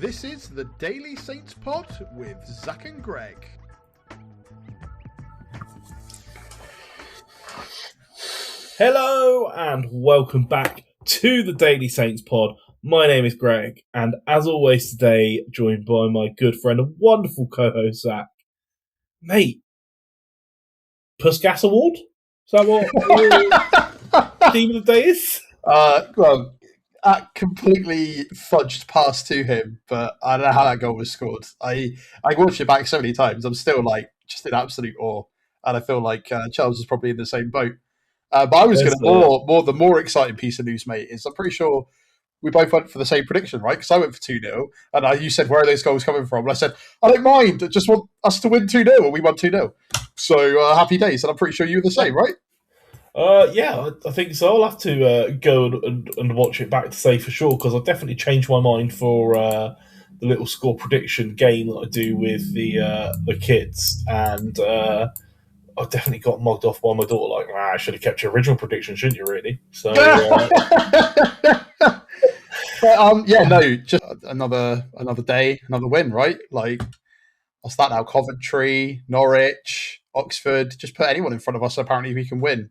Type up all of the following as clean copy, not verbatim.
This is the Daily Saints Pod with Zach and Greg. Hello and welcome back to the Daily Saints Pod. My name is Greg, and as always today, joined by my good friend and wonderful co-host Zach. Mate, Puskas Award? Is that what the theme of the day is? Well, I completely fudged past to him, but I don't know how that goal was scored. I watched it back so many times. I'm still just in absolute awe, and I feel like Charles is probably in the same boat. But I was going to the more exciting piece of news, mate, is I'm pretty sure we both went for the same prediction, right? Because I went for 2-0, and you said, where are those goals coming from? And I said, I don't mind. I just want us to win 2-0, and we won 2-0. So happy days, and I'm pretty sure you were the same, right? Yeah, I think so. I'll have to go and watch it back to say for sure, because I've definitely changed my mind for the little score prediction game that I do with the kids, and I definitely got mugged off by my daughter. Like, I should have kept your original prediction, shouldn't you? Really? So, but just another day, another win, right? Like, I'll start now. Coventry, Norwich, Oxford. Just put anyone in front of us. Apparently, we can win,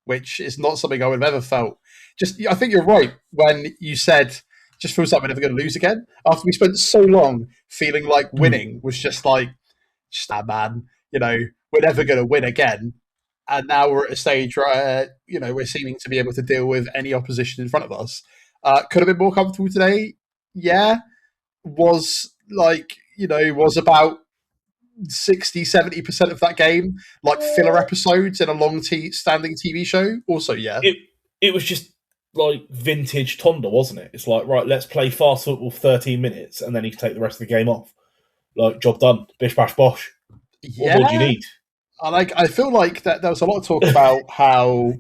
which is not something I would have ever felt. I think you're right when you said, just feels like we're never going to lose again. After we spent so long feeling like winning was just man, we're never going to win again. And now we're at a stage where, we're seeming to be able to deal with any opposition in front of us. Could have been more comfortable today. Yeah. Was about 60-70% of that game like filler episodes in a long standing TV show. Also, yeah. It was just like vintage Tonda, wasn't it? It's like, right, let's play fast football for 13 minutes and then you can take the rest of the game off. Like, job done. Bish, bash, bosh. Yeah. What more do you need? I feel like that there was a lot of talk about how,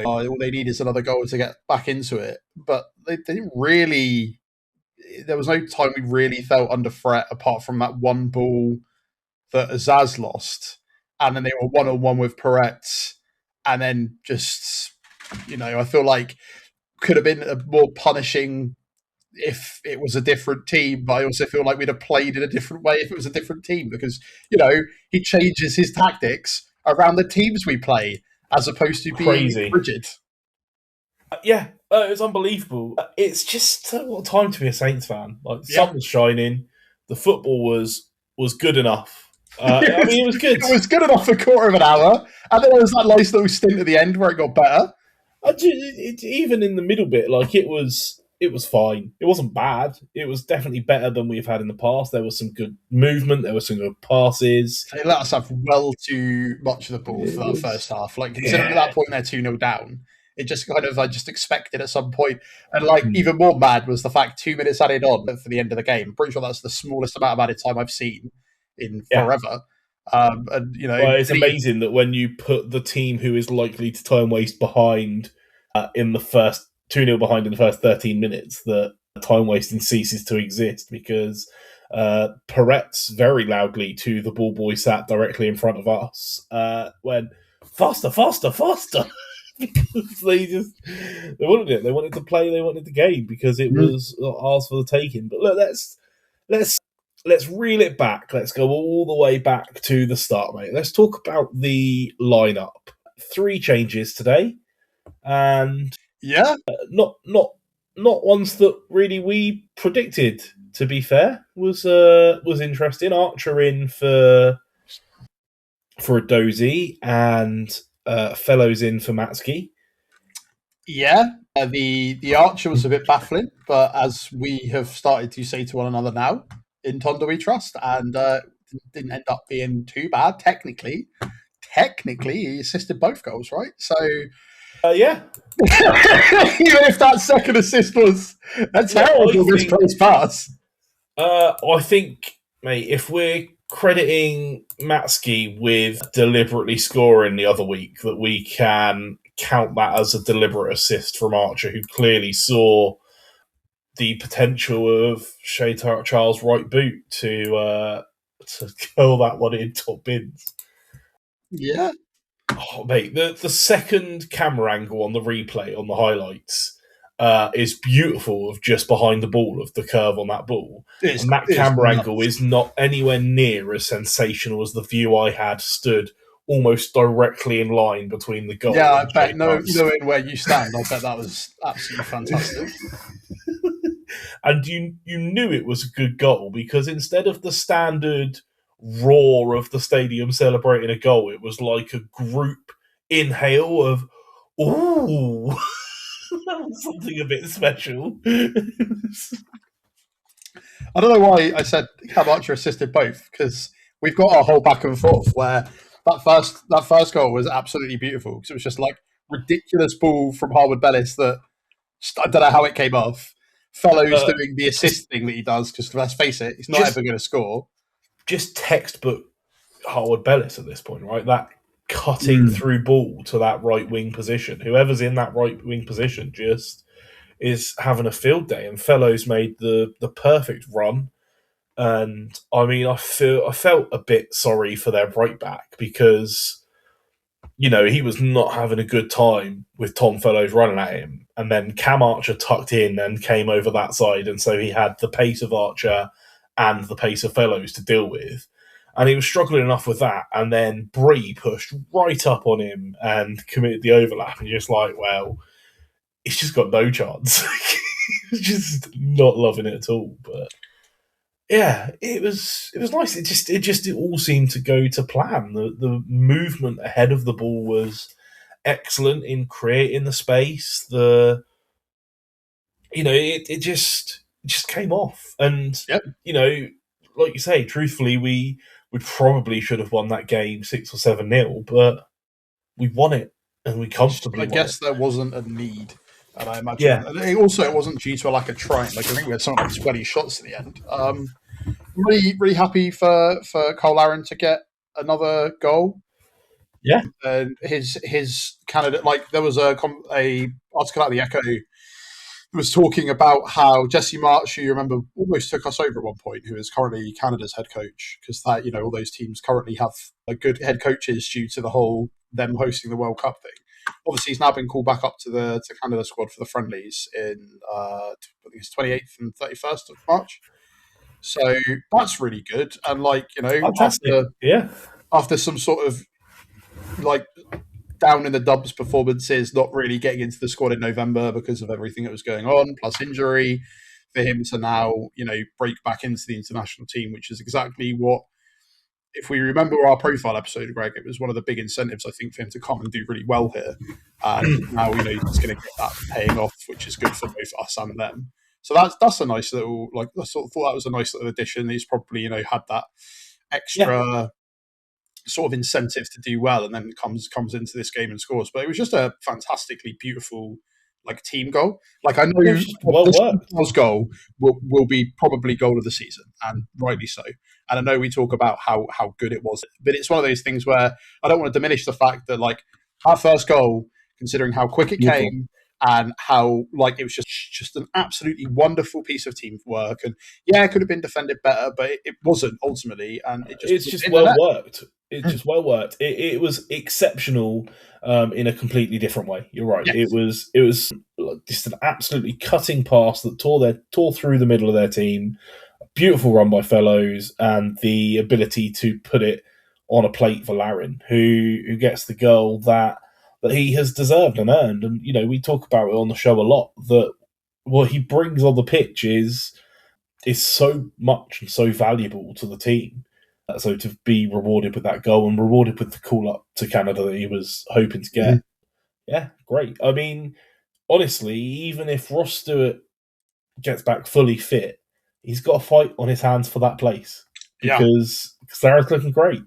all they need is another goal to get back into it. But they didn't really... There was no time we really felt under threat apart from that one ball that Azaz lost. And then they were one-on-one with Peretz. And then just, I feel like could have been a more punishing if it was a different team. But I also feel like we'd have played in a different way if it was a different team. Because, he changes his tactics around the teams we play as opposed to being rigid. Yeah. It was unbelievable. It's just what a time to be a Saints fan. Like, the sun was shining, the football was good enough. It was good. It was good enough for a quarter of an hour, and then there was that nice little stint at the end where it got better. Even in the middle bit, it was fine. It wasn't bad. It was definitely better than we've had in the past. There was some good movement. There were some good passes. They let us have well too much of the ball for that first half. Considering at that point they're 2-0 down. It just I just expected at some point. And even more mad was the fact 2 minutes added on for the end of the game. I'm pretty sure that's the smallest amount of added time I've seen in forever. It's amazing that when you put the team who is likely to time waste behind in the first 2-0 behind in the first 13 minutes, that time wasting ceases to exist because Peretz very loudly to the ball boy sat directly in front of us went, faster. Because they wanted it. They wanted to play. They wanted the game because it was ours for the taking. But look, let's reel it back. Let's go all the way back to the start, mate. Let's talk about the lineup. 3 changes today, and not ones that really we predicted. To be fair, was interesting. Archer in for a Dozy and. Fellows in for Matchday. Yeah, the Archer was a bit baffling, but as we have started to say to one another now, in Tonda we trust, and didn't end up being too bad. Technically, he assisted both goals, right? So, yeah. Even if that second assist was a terrible misplaced pass. I think, mate, if we're crediting Matchday with deliberately scoring the other week, that we can count that as a deliberate assist from Archer, who clearly saw the potential of Shea Charles' right boot to curl that one in top bins. Yeah. Oh, mate, the second camera angle on the replay, on the highlights, is beautiful of just behind the ball, of the curve on that ball. And that camera angle is not anywhere near as sensational as the view I had stood almost directly in line between the goal. Yeah, I bet knowing where you stand, I bet that was absolutely fantastic. And you knew it was a good goal because instead of the standard roar of the stadium celebrating a goal, it was like a group inhale of, ooh, that was something a bit special. I don't know why I said Camacho assisted both, because we've got our whole back and forth where that first goal was absolutely beautiful because it was just like ridiculous ball from Harwood Bellis that I don't know how it came off. Fellows doing the assist thing that he does, because let's face it, he's not ever going to score. Just textbook Harwood Bellis at this point, right? That cutting through ball to that right wing position. Whoever's in that right wing position just is having a field day, and Fellows made the perfect run. And I mean, I felt a bit sorry for their right back because, you know, he was not having a good time with Tom Fellows running at him. And then Cam Archer tucked in and came over that side. And so he had the pace of Archer and the pace of Fellows to deal with. And he was struggling enough with that. And then Bree pushed right up on him and committed the overlap. And you're just like, well, he's just got no chance. Just not loving it at all. But yeah, it was nice. It all seemed to go to plan. The movement ahead of the ball was excellent in creating the space. It just came off. And you know, like you say, truthfully, we probably should have won that game 6 or 7-0, but we won it and we comfortably won it. I guess there wasn't a need. And I imagine it wasn't due to a lack of trying. Like, I think we had something like 20 shots at the end. Really, really happy for Cole Aaron to get another goal. Yeah, and his candidate, like, there was a article out of the Echo that was talking about how Jesse March, who you remember almost took us over at one point, who is currently Canada's head coach, because that, you know, all those teams currently have good head coaches due to the whole them hosting the World Cup thing. Obviously, he's now been called back up to Canada squad for the friendlies in I think it's 28th and 31st of March. So that's really good. And, like, you know, after some sort of like down in the dumps performances, not really getting into the squad in November because of everything that was going on, plus injury, for him to now, you know, break back into the international team, which is exactly what, if we remember our profile episode, Greg, it was one of the big incentives, I think, for him to come and do really well here. And now, you know, he's going to get that paying off, which is good for both us and them. So that's a nice little, like, I sort of thought that was a nice little addition. He's probably, you know, had that extra sort of incentive to do well, and then comes into this game and scores. But it was just a fantastically beautiful, like, team goal. Like, I know this goal will be probably goal of the season, and rightly so. And I know we talk about how good it was, but it's one of those things where I don't want to diminish the fact that, like, our first goal, considering how quick it came and how, like, it was just an absolutely wonderful piece of teamwork. And it could have been defended better, but it wasn't ultimately. And it's just well worked. It's just well worked. It was exceptional in a completely different way. You're right. Yes. It was just an absolutely cutting pass that tore through the middle of their team. A beautiful run by Fellows, and the ability to put it on a plate for Larin, who gets the goal that he has deserved and earned. And, you know, we talk about it on the show a lot, that what he brings on the pitch is so much and so valuable to the team. So to be rewarded with that goal and rewarded with the call up to Canada that he was hoping to get, great. I mean, honestly, even if Ross Stewart gets back fully fit, he's got a fight on his hands for that place because Sarah's looking great.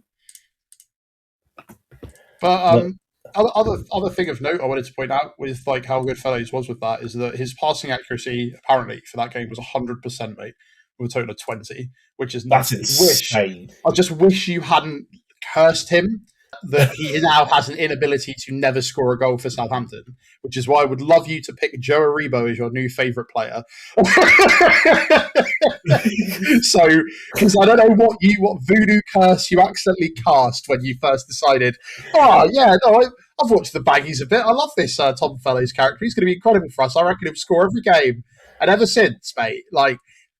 But other thing of note I wanted to point out with, like, how good Fellows was with that is that his passing accuracy apparently for that game was 100%, mate, with a total of 20, which is that's insane. I just wish you hadn't cursed him that he now has an inability to never score a goal for Southampton, which is why I would love you to pick Joe Aribo as your new favourite player. So, because I don't know what voodoo curse you accidentally cast when you first decided, I've watched the baggies a bit. I love this Tom Fellows character. He's going to be incredible for us. I reckon he'll score every game. And ever since, mate, like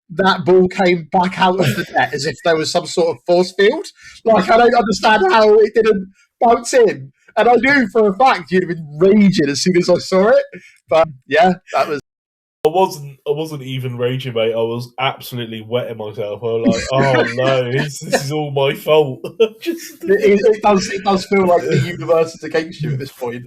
that ball came back out of the net as if there was some sort of force field. Like I don't understand how it didn't bounce in. And I knew for a fact you'd have been raging as soon as I saw it. But yeah, that was. I wasn't even raging, mate. I was absolutely wetting myself. I was like, oh no, this is all my fault. It does feel like the universe is against you at this point.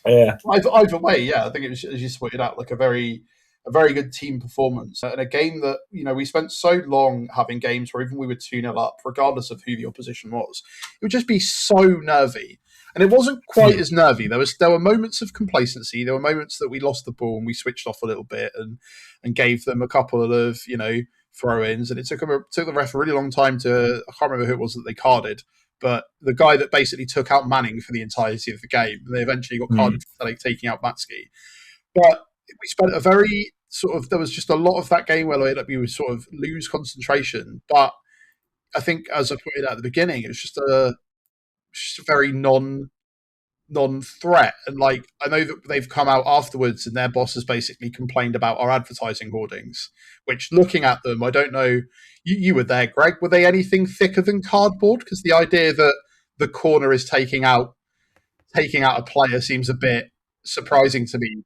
Yeah. Either way, yeah, I think it was, as you pointed out, like a very good team performance and a game that we spent so long having games where even we were 2-0 up, regardless of who the opposition was, it would just be so nervy. And it wasn't quite as nervy. There were moments of complacency. There were moments that we lost the ball and we switched off a little bit and gave them a couple of throw-ins. And it took the ref a really long time to. I can't remember who it was that they carded, but the guy that basically took out Manning for the entirety of the game. They eventually got carded for taking out Matchday. But we spent a very there was just a lot of that game where we would sort of lose concentration. But I think, as I pointed out at the beginning, it was just a very non-threat. And like I know that they've come out afterwards and their boss has basically complained about our advertising hoardings, which looking at them, I don't know, you were there, Greg, were they anything thicker than cardboard? Because the idea that the corner is taking out a player seems a bit surprising to me.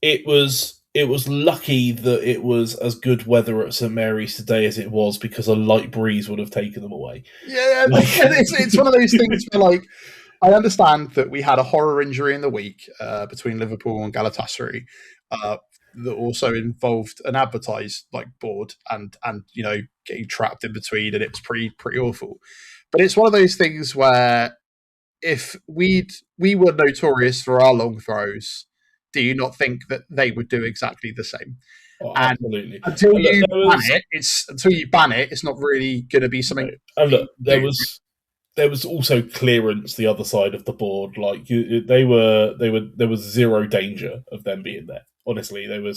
It was lucky that it was as good weather at St Mary's today as it was, because a light breeze would have taken them away. Yeah, it's one of those things where, like, I understand that we had a horror injury in the week between Liverpool and Galatasaray that also involved an advertised board and getting trapped in between, and it was pretty awful. But it's one of those things where if we were notorious for our long throws, do you not think that they would do exactly the same? Oh, absolutely. Until you ban it, it's not really going to be something. And look, there was also clearance the other side of the board. Like there was zero danger of them being there. Honestly, they were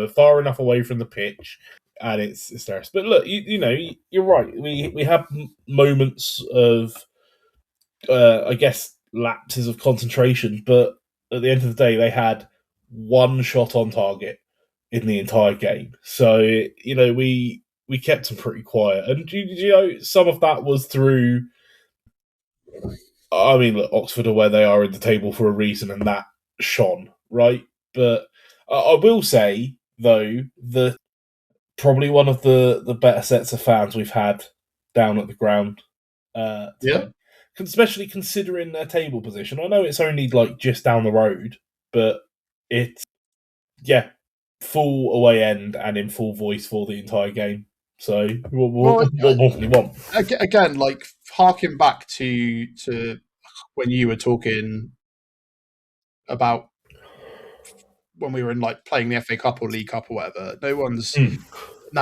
far enough away from the pitch, and it's there. But look, you're right. We have moments of, I guess, lapses of concentration, but at the end of the day, they had one shot on target in the entire game. So, we kept them pretty quiet. And, some of that was through, I mean, look, Oxford are where they are in the table for a reason, and that shone, right? But I will say, though, that probably one of the better sets of fans we've had down at the ground. Yeah. Especially considering their table position. I know it's only just down the road, but it's full away end and in full voice for the entire game. So what more can you want? Again, harking back to when you were talking about when we were in playing the FA Cup or League Cup or whatever. No,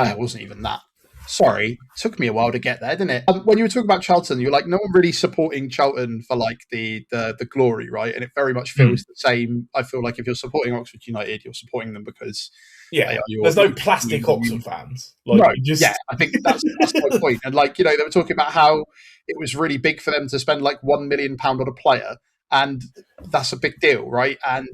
it wasn't even that. Sorry, took me a while to get there, didn't it? When you were talking about Charlton, you're no one really supporting Charlton for the glory, right? And it very much feels the same. I feel like if you're supporting Oxford United, you're supporting them because there's no plastic Oxford fans. I think that's my point. And they were talking about how it was really big for them to spend £1 million on a player, and that's a big deal, right? And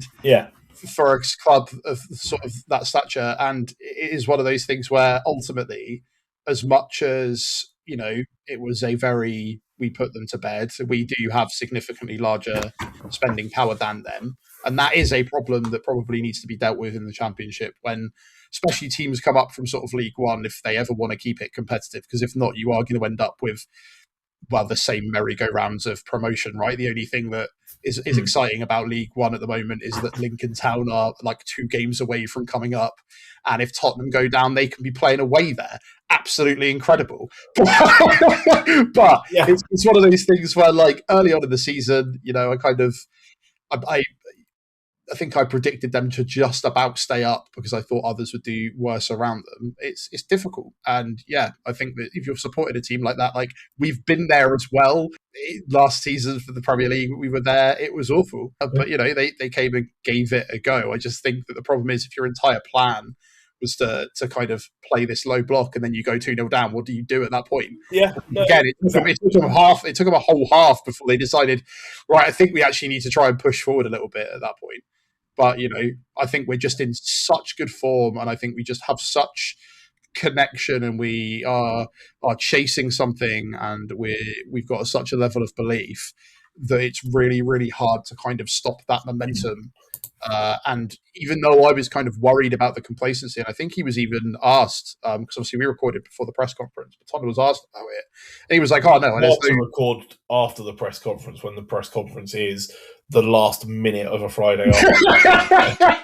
for a club of sort of that stature, and it is one of those things where ultimately, as much as it was we put them to bed. So we do have significantly larger spending power than them, and that is a problem that probably needs to be dealt with in the Championship when, especially teams come up from sort of League One, if they ever want to keep it competitive. Because if not, you are going to end up with the same merry-go-rounds of promotion, right? The only thing that is exciting about League One at the moment is that Lincoln Town are 2 games away from coming up, and if Tottenham go down, they can be playing away there. Absolutely incredible. But it's one of those things where, early on in the season, I think I predicted them to just about stay up because I thought others would do worse around them. It's difficult. And I think that if you're supporting a team like that, we've been there as well. Last season for the Premier League, we were there. It was awful. But, they came and gave it a go. I just think that the problem is if your entire plan was to kind of play this low block, and then you go 2-0 down. What do you do at that point? Yeah, no, Again, exactly. it took them a whole half before they decided, right, I think we actually need to try and push forward a little bit at that point. But, I think we're just in such good form, and I think we just have such connection, and we are chasing something, and we've got such a level of belief that it's really, really hard to kind of stop that momentum. And even though I was kind of worried about the complacency, and I think he was even asked, because obviously we recorded before the press conference, but Tottenham was asked about it, and he was like, "Oh no, hard to record after the press conference when the press conference is the last minute of a Friday afternoon."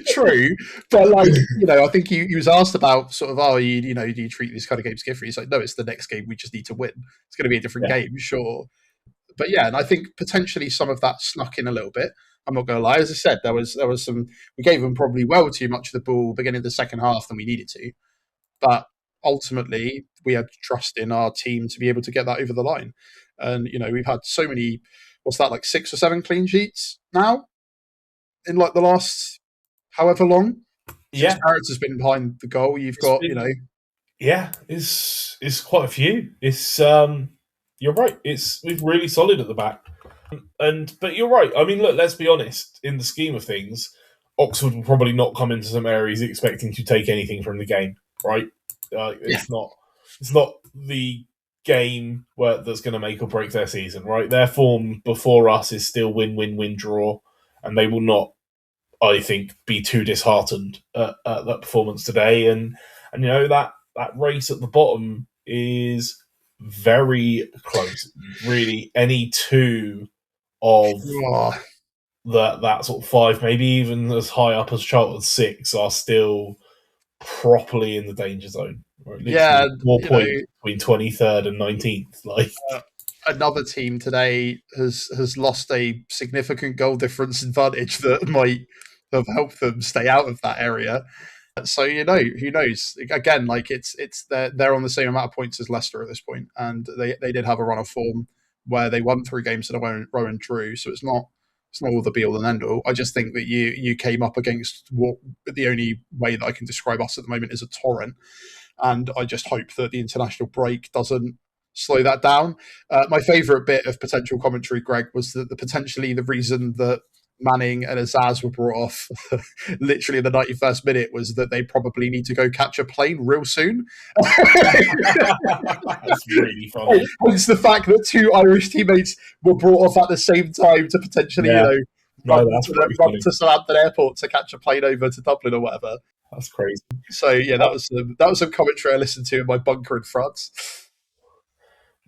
True, but I think he was asked about sort of, do you treat these kind of games differently? He's like, no, it's the next game. We just need to win. It's going to be a different game, sure. But yeah, and I think potentially some of that snuck in a little bit. I'm not going to lie. As I said, there was some. We gave them probably well too much of the ball beginning of the second half than we needed to. But ultimately, we had trust in our team to be able to get that over the line. And we've had so many. What's that, like 6 or 7 clean sheets now in like the last however long? Yeah, Barrett's has been behind the goal. You've got, yeah, it's quite a few. It's you're right. We've really solid at the back, but you're right. I mean, look, let's be honest. In the scheme of things, Oxford will probably not come into some areas expecting to take anything from the game, right? It's not the game that's going to make or break their season, right? Their form before us is still win, draw, and they will not, I think, be too disheartened at that performance today. And that race at the bottom is very close. Really, any two of that sort of 5, maybe even as high up as Charlton's 6, are still properly in the danger zone. Yeah, 4 points between 23rd and 19th. Another team today has lost a significant goal difference advantage that might have helped them stay out of that area. So who knows? Again, it's they're on the same amount of points as Leicester at this point, and they did have a run of form where they won 3 games in a row and drew. So it's not all the be all and end all. I just think that you came up against what the only way that I can describe us at the moment is a torrent, and I just hope that the international break doesn't slow that down. My favourite bit of potential commentary, Greg, was that potentially the reason that Manning and Azaz were brought off literally in the 91st minute was that they probably need to go catch a plane real soon. That's really funny. It's the fact that 2 Irish teammates were brought off at the same time to potentially, run to Southampton Airport to catch a plane over to Dublin or whatever. That's crazy. So yeah, that was some commentary I listened to in my bunker in France.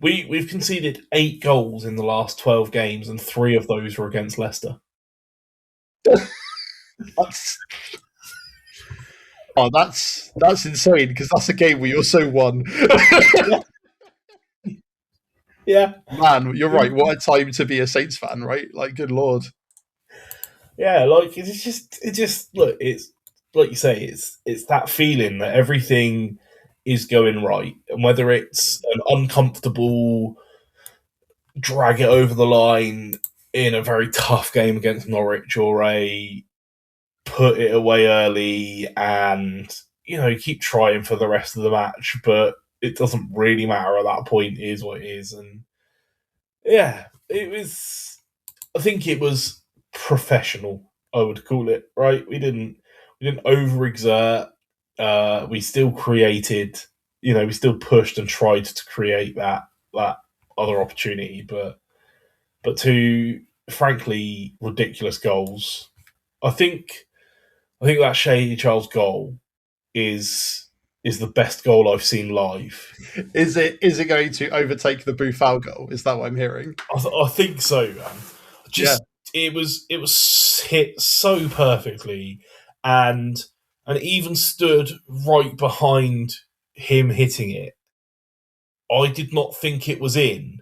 We've conceded 8 goals in the last 12 games, and 3 of those were against Leicester. That's insane, because that's a game we also won. Yeah, man, you're right. What a time to be a Saints fan, right? Like, good lord. Yeah, it just look. It's like you say. It's that feeling that everything is going right, and whether it's an uncomfortable drag it over the line in a very tough game against Norwich, or a put it away early and keep trying for the rest of the match, but it doesn't really matter at that point. It is what it is. And yeah, it was, I think it was professional, I would call it, right? We didn't overexert. We still created, we still pushed and tried to create that other opportunity, but 2 frankly ridiculous goals. I think that Shea Charles goal is the best goal I've seen live. Is it going to overtake the Buffal goal? Is that what I'm hearing? I think so, man. It was hit so perfectly, and even stood right behind him hitting it. I did not think it was in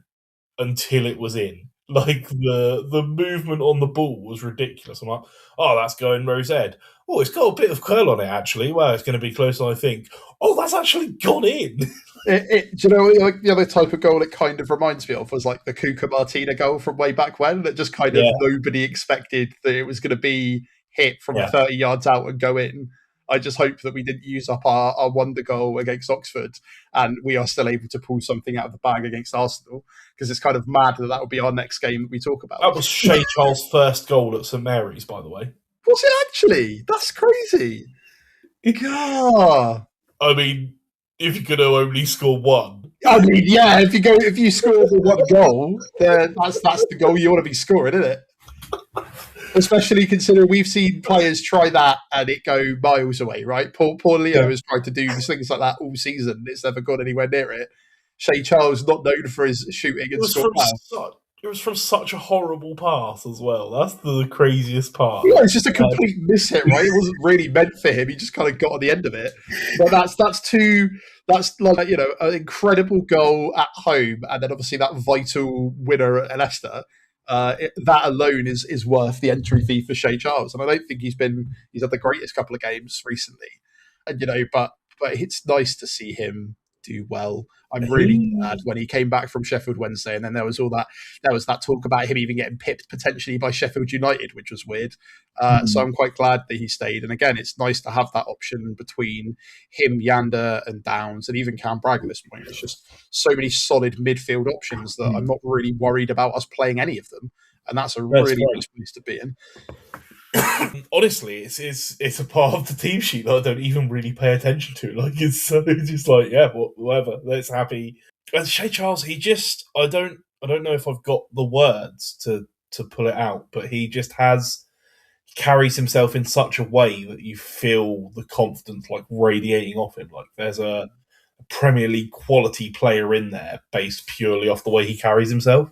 until it was in. Like, the movement on the ball was ridiculous. I'm like, oh, that's going Rose Ed. Oh, it's got a bit of curl on it, actually. Well, it's going to be closer than I think. Oh, that's actually gone in. Do you know, like the other type of goal it kind of reminds me of was like the Cuca Martina goal from way back when, that just kind of nobody expected that it was going to be hit from 30 yards out and go in. I just hope that we didn't use up our wonder goal against Oxford, and we are still able to pull something out of the bag against Arsenal, because it's kind of mad that will be our next game that we talk about. That was Shea Charles' first goal at St Mary's, by the way. Was it actually? That's crazy. God. I mean, if you're going to only score one. I mean, yeah, if you score the one goal, then that's the goal you want to be scoring, isn't it? Especially considering we've seen players try that and it go miles away, right? Paul Leo has tried to do things like that all season. It's never gone anywhere near it. Shea Charles not known for his shooting and scoring. It was from such a horrible pass as well. That's the craziest part. Yeah, it's just a complete miss hit, right? It wasn't really meant for him. He just kind of got on the end of it. But that's like, you know, an incredible goal at home, and then obviously that vital winner at Leicester. That alone is worth the entry fee for Shea Charles, and I don't think he's had the greatest couple of games recently. And you know, but it's nice to see him do well. I'm really glad when he came back from Sheffield Wednesday, and then there was that talk about him even getting pipped potentially by Sheffield United, which was weird. So I'm quite glad that he stayed. And again, it's nice to have that option between him, Yander, and Downs, and even Cam Bragg at this point. It's just so many solid midfield options that I'm not really worried about us playing any of them, and that's a really nice place to be in. Honestly, it's a part of the team sheet that I don't even really pay attention to. Like, it's so just like, yeah, whatever. Let's happy. And Shea Charles, I don't know if I've got the words to pull it out, but he just carries himself in such a way that you feel the confidence like radiating off him. Like there's a Premier League quality player in there based purely off the way he carries himself.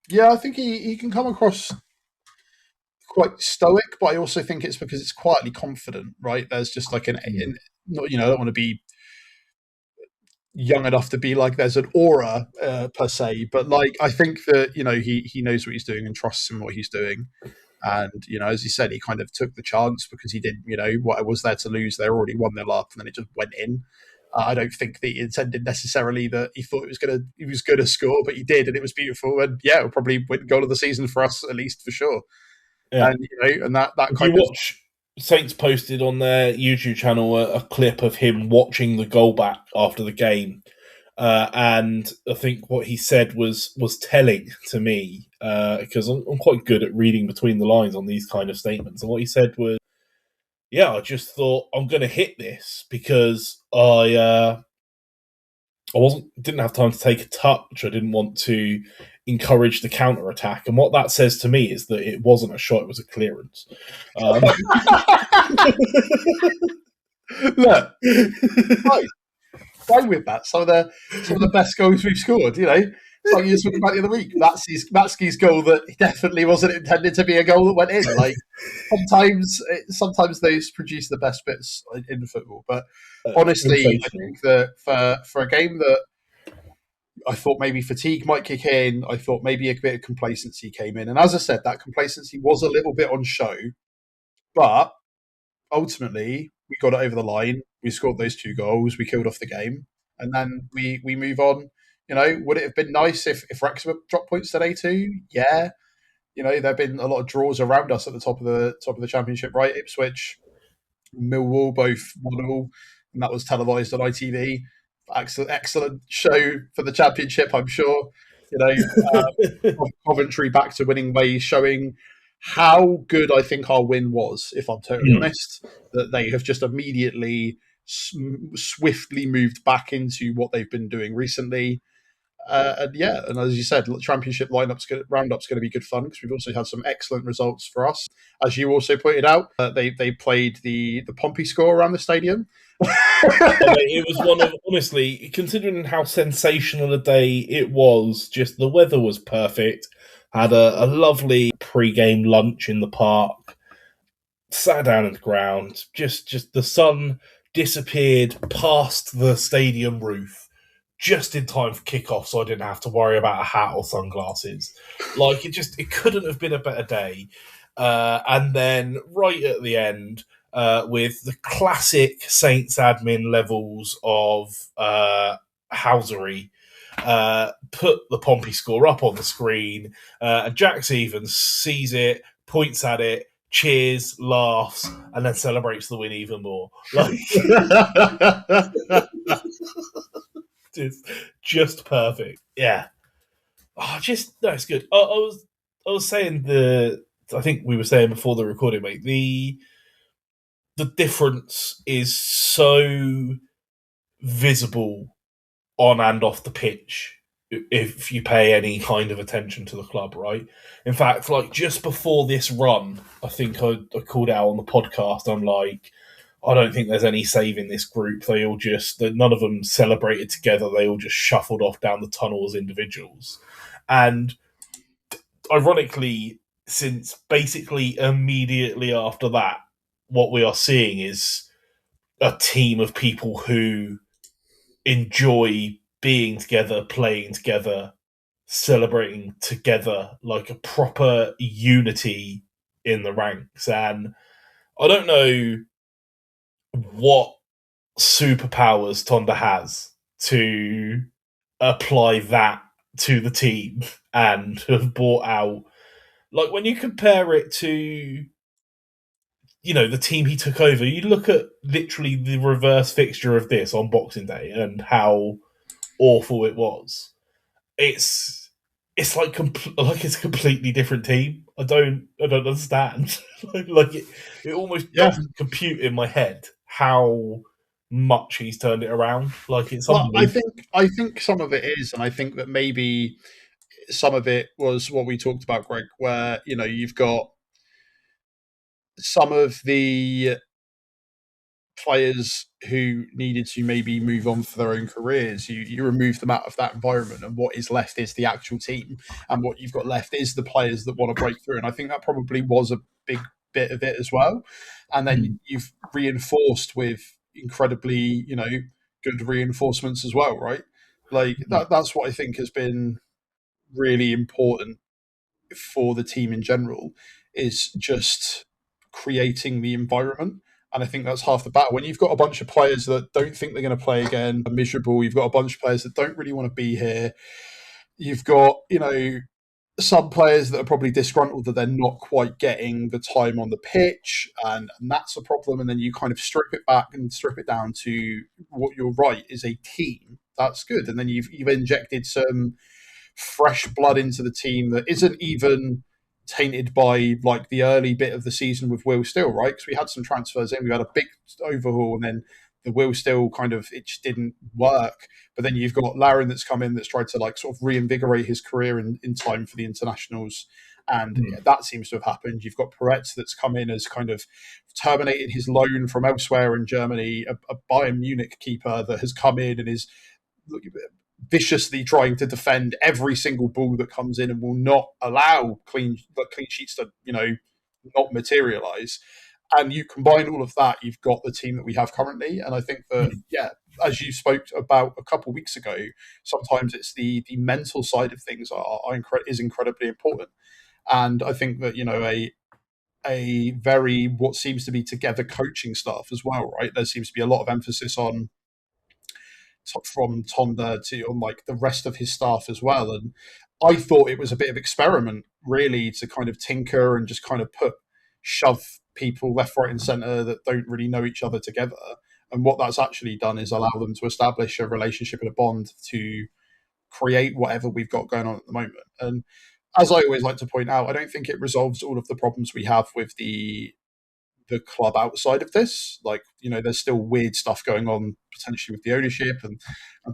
Yeah, I think he can come across quite stoic, but I also think it's because it's quietly confident, right? There's just like I don't want to be young enough to be like there's an aura per se, but like I think that, you know, he knows what he's doing and trusts in what he's doing. And, you know, as he said, he kind of took the chance because he did, you know, what was there to lose. They already won their lap and then it just went in. I don't think that he intended necessarily that he thought he was going to score, but he did, and it was beautiful. And yeah, it'll probably win goal of the season for us, at least for sure. Yeah. And, you know, and that kind of. Watch, Saints posted on their YouTube channel a clip of him watching the goal back after the game. And I think what he said was telling to me, because I'm quite good at reading between the lines on these kind of statements. And what he said was, yeah, I just thought I'm going to hit this because I didn't have time to take a touch. I didn't want to encourage the counter attack. And what that says to me is that it wasn't a shot; it was a clearance. Look, fine with that. Some of the best goals we've scored, you know. It's like you were talking about the other week. Matsky's goal that definitely wasn't intended to be a goal that went in. Like sometimes those produce the best bits in football. But honestly, I think that for a game that I thought maybe fatigue might kick in, I thought maybe a bit of complacency came in. And as I said, that complacency was a little bit on show. But ultimately, we got it over the line. We scored those 2 goals. We killed off the game. And then we move on. You know, would it have been nice if Wrexham dropped points today too? Yeah. You know, there have been a lot of draws around us at the top of the Championship, right? Ipswich, Millwall, both 1-1, and that was televised on ITV. Excellent show for the Championship, I'm sure. You know, Coventry back to winning ways, showing how good I think our win was, if I'm totally honest, that they have just immediately swiftly moved back into what they've been doing recently. And as you said, Championship roundup's going to be good fun because we've also had some excellent results for us. As you also pointed out, they played the Pompey score around the stadium. It was one of, honestly, considering how sensational a day it was, just the weather was perfect. Had a lovely pre-game lunch in the park. Sat down on the ground. Just the sun disappeared past the stadium roof just in time for kickoff, so I didn't have to worry about a hat or sunglasses. Like, it couldn't have been a better day. And then right at the end, with the classic Saints admin levels of housery, put the Pompey score up on the screen, and Jack Stevens sees it, points at it, cheers, laughs, and then celebrates the win even more. Like, it's just perfect. Yeah. Oh, it's good. I was saying I think we were saying before the recording, mate. The difference is so visible on and off the pitch if you pay any kind of attention to the club, right? In fact, like just before this run, I think I called out on the podcast. I'm like, I don't think there's any saving this group. None of them celebrated together. They all just shuffled off down the tunnel as individuals. And ironically, since basically immediately after that, what we are seeing is a team of people who enjoy being together, playing together, celebrating together, like a proper unity in the ranks. And I don't know what superpowers Tonda has to apply that to the team and have brought out. Like when you compare it to, the team he took over, you look at literally the reverse fixture of this on Boxing Day and how awful it was. It's like it's a completely different team. I don't understand. It almost doesn't compute in my head how much he's turned it around. Like it's I think some of it is, and I think that maybe some of it was what we talked about, Greg, where you've got some of the players who needed to maybe move on for their own careers. You remove them out of that environment, and what is left is the actual team, and what you've got left is the players that want to break through. And I think that probably was a big bit of it as well. And then you've reinforced with incredibly, good reinforcements as well, right? Like that's what I think has been really important for the team in general, is just creating the environment. And I think that's half the battle. When you've got a bunch of players that don't think they're going to play again, are miserable, you've got a bunch of players that don't really want to be here. You've got, some players that are probably disgruntled that they're not quite getting the time on the pitch, and that's a problem. And then you kind of strip it back and strip it down to what you're right is a team. That's good. And then you've injected some fresh blood into the team that isn't even tainted by like the early bit of the season with Will Still, right? Because we had some transfers in, we had a big overhaul, and then the Will Still it just didn't work. But then you've got Laren that's come in that's tried to like sort of reinvigorate his career in time for the internationals. And that seems to have happened. You've got Peretz that's come in as kind of terminated his loan from elsewhere in Germany, a Bayern Munich keeper that has come in and is viciously trying to defend every single ball that comes in and will not allow clean sheets to, not materialize. And you combine all of that, you've got the team that we have currently. And I think that, as you spoke about a couple of weeks ago, sometimes it's the mental side of things is incredibly important. And I think that, a very, what seems to be together coaching staff as well, right? There seems to be a lot of emphasis on from Tonda to on like the rest of his staff as well. And I thought it was a bit of experiment really to kind of tinker and just kind of shove people left, right and centre that don't really know each other together. And what that's actually done is allow them to establish a relationship and a bond to create whatever we've got going on at the moment. And as I always like to point out, I don't think it resolves all of the problems we have with the club outside of this. Like, there's still weird stuff going on potentially with the ownership and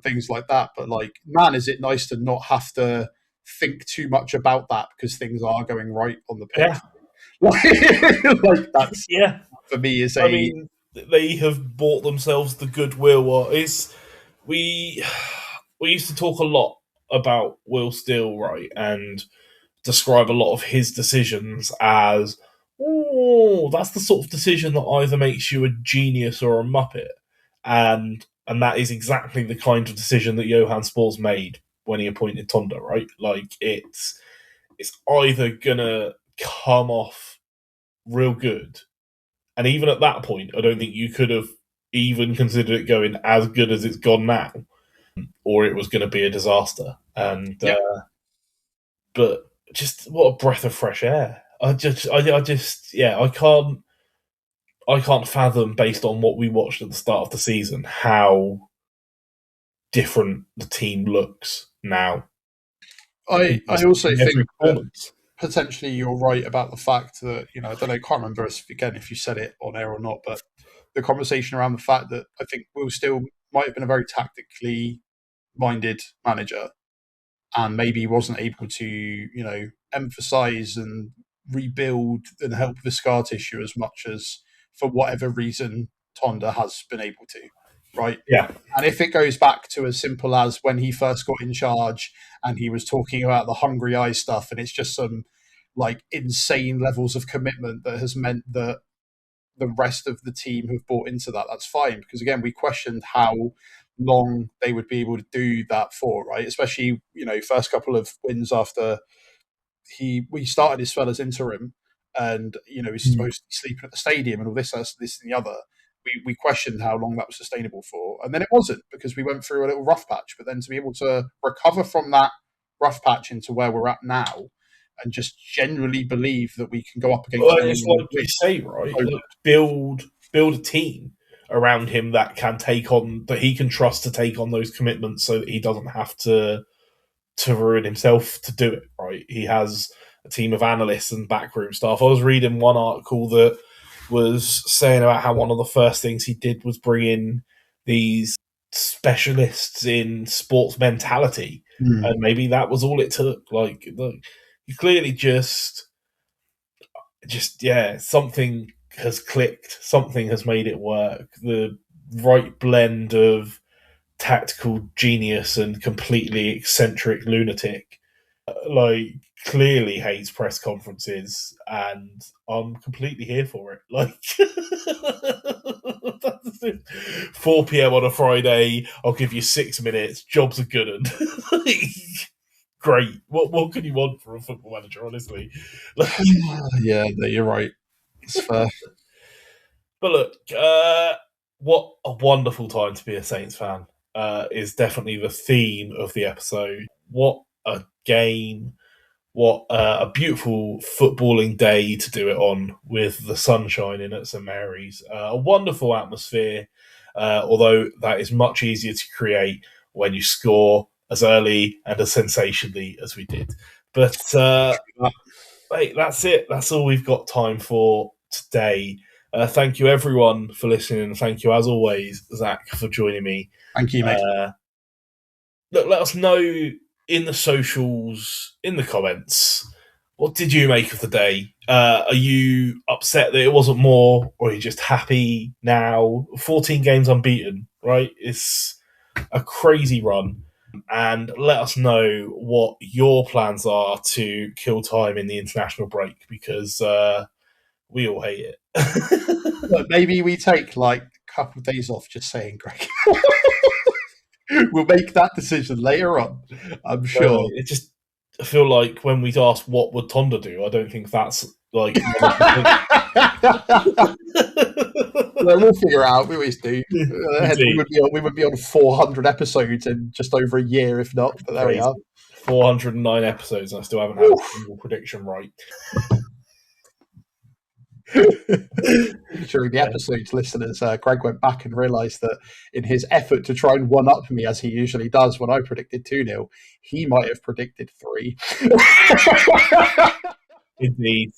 things like that. But like, man, is it nice to not have to think too much about that because things are going right on the pitch. Yeah. Like that's for me is I mean, they have bought themselves the goodwill. We used to talk a lot about Will Still, right, and describe a lot of his decisions as, that's the sort of decision that either makes you a genius or a muppet, and that is exactly the kind of decision that Johan Spors made when he appointed Tonda, right? Like it's either gonna come off real good, and even at that point, I don't think you could have even considered it going as good as it's gone now, or it was going to be a disaster. And but just what a breath of fresh air. I can't fathom, based on what we watched at the start of the season, how different the team looks now. I also In think every that performance. potentially you're right about the fact that, I don't know, I can't remember if you said it on air or not, but the conversation around the fact that I think Will Steele might have been a very tactically minded manager, and maybe wasn't able to, emphasize and rebuild and help the scar tissue as much as, for whatever reason, Tonda has been able to, right? Yeah. And if it goes back to as simple as when he first got in charge and he was talking about the hungry eye stuff, and it's just some like insane levels of commitment that has meant that the rest of the team have bought into that, that's fine. Because again, we questioned how long they would be able to do that for, right? Especially, first couple of wins after we started his spell as interim, and he's supposed to be sleeping at the stadium and all this and the other. We questioned how long that was sustainable for, and then it wasn't, because we went through a little rough patch. But then to be able to recover from that rough patch into where we're at now, and just generally believe that we can go up against Well, it's anyone like you say, right? Like, build a team around him that he can trust to take on those commitments, so that he doesn't have to ruin himself to do it. Right? He has a team of analysts and backroom staff. I was reading one article that was saying about how one of the first things he did was bring in these specialists in sports mentality, and maybe that was all it took. Like, you clearly just something has clicked, something has made it work. The right blend of tactical genius and completely eccentric lunatic. Like, clearly hates press conferences, and I'm completely here for it. Like, 4 p.m. on a Friday, I'll give you 6 minutes. Jobs are good. And great. What can you want from a football manager, honestly? Yeah, no, you're right. It's fair. But look, what a wonderful time to be a Saints fan, is definitely the theme of the episode. What a game. What a beautiful footballing day to do it on, with the sun shining at St Mary's. A wonderful atmosphere, although that is much easier to create when you score as early and as sensationally as we did. But hey, that's it. That's all we've got time for today. Thank you, everyone, for listening. Thank you, as always, Zach, for joining me. Thank you, mate. Look, let us know in the socials, in the comments, what did you make of the day? Are you upset that it wasn't more, or are you just happy now? 14 games unbeaten, right? It's a crazy run. And let us know what your plans are to kill time in the international break, because we all hate it. Look, maybe we take like a couple of days off, just saying, Greg. We'll make that decision later on, I'm sure. I feel like when we asked what would Tonda do, I don't think that's like. We'll figure it out. We always do. We would be on 400 episodes in just over a year, if not. But there we are. 409 episodes, and I still haven't had a single prediction right. During the episode's listeners, Greg went back and realised that in his effort to try and one-up me, as he usually does when I predicted 2-0, he might have predicted 3. Indeed.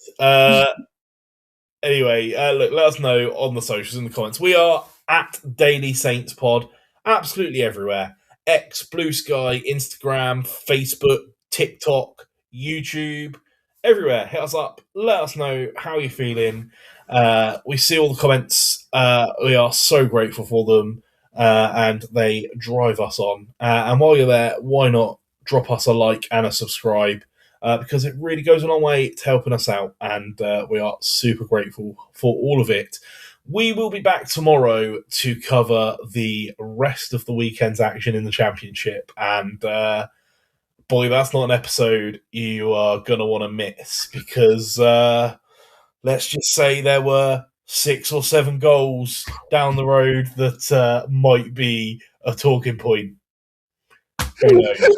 Anyway, look, let us know on the socials, in the comments. We are at Daily Saints Pod, absolutely everywhere. X, Blue Sky, Instagram, Facebook, TikTok, YouTube, everywhere. Hit us up. Let us know how you're feeling. We see all the comments. We are so grateful for them, and they drive us on. And while you're there, why not drop us a like and a subscribe? Because it really goes a long way to helping us out, and we are super grateful for all of it. We will be back tomorrow to cover the rest of the weekend's action in the Championship, and boy, that's not an episode you are going to want to miss, because let's just say there were 6 or 7 goals down the road that might be a talking point. Who knows?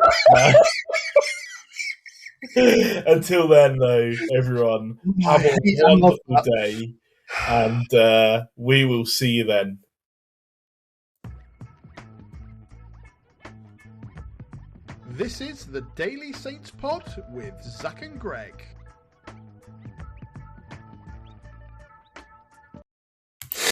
Until then, though, everyone, I have a hate and love wonderful that. day, and we will see you then. This is the Daily Saints Pod with Zach and Greg.